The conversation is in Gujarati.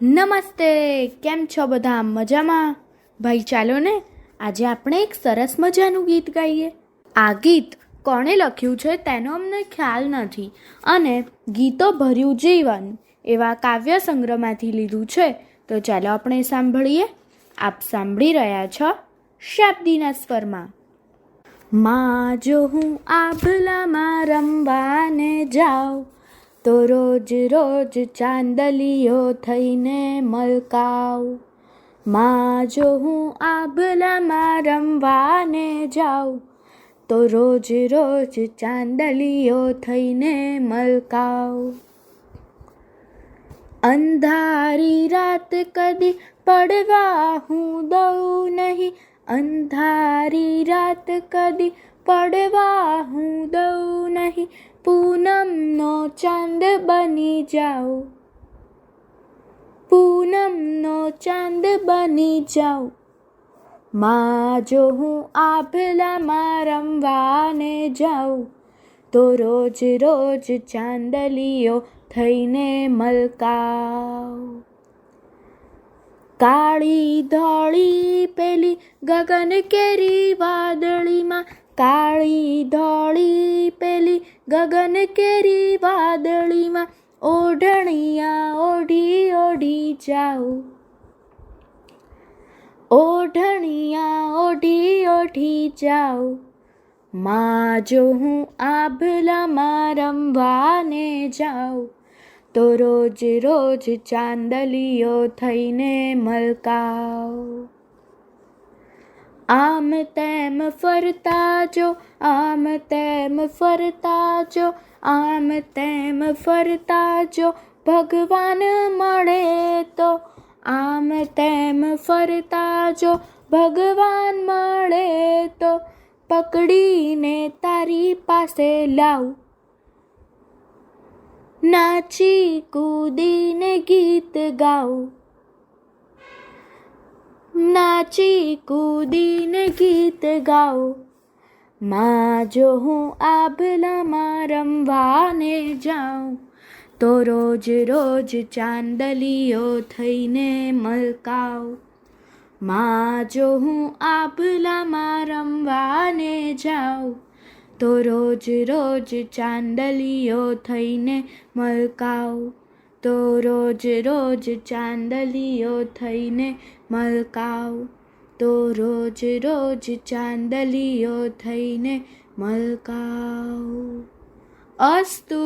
નમસ્તે, કેમ છો બધા? મજામાં? ભાઈ ચાલો ને આજે આપણે એક સરસ મજાનું ગીત ગાઈએ. આ ગીત કોણે લખ્યું છે તેનો અમને ખ્યાલ નથી અને ગીતો ભર્યું જીવન એવા કાવ્ય સંગ્રહમાંથી લીધું છે. તો ચાલો આપણે સાંભળીએ. આપ સાંભળી રહ્યા છો શાબ્દીના સ્વરમાં. માં જો હું આભલામાં રમવાને જાઉં તો રોજ રોજ ચાંદલીઓ થઈને મલકાઉં. માં જો હું આભલામાં રમવાને જાઉં તો રોજ રોજ ચાંદલીઓ થઈને મલકાઉં. અંધારી રાત કદી પડવા હું દઉં નહીં, અંધારી રાત કદી પડવા હું દઉં નહીં. પૂનમનો ચાંદ બની જાઉં, પૂનમનો ચાંદ બની જાઉં. માં જો હું આભલામાં રમવાને જાઉં તો રોજ રોજ ચાંદલીઓ થઈને મલકાઉં. કાળી ધોળી પેલી ગગન કેરી વાદળીમાં, કાળી ધોળી પેલી ગગન કેરી વાદળીમાં ઓઢણિયા ઓઢી ઓઢી જાઉં, ઓઢણિયા ઓઢી ઓઢી જાઉં. માં જો હું આભલામાં રમવાને જાઉં તો રોજ રોજ ચાંદલીઓ થઈને મલકાઉં. આમ તેમ ફરતા જો, આમ તેમ ફરતા જો, આમ તેમ ફરતા જો ભગવાન મળે તો, આમ તેમ ફરતા જો ભગવાન મળે તો પકડીને તારી પાસે લાવું. નાચી કૂદીને ગીત ગાઉં, નાચી કૂદીને ગીત ગાઉં. માં જો હું આભલામાં રમવાને જાઉં તો રોજ રોજ ચાંદલીઓ થઈને મલકાઉં. માં જો હું આભલામાં રમવાને જાઉં તો રોજ રોજ ચાંદલીઓ થઈને મલકાઉં, તો રોજ રોજ ચાંદલીઓ થઈને મલકાઉં, તો રોજ રોજ ચાંદલીઓ થઈને મલકાઉં. અસ્તુ.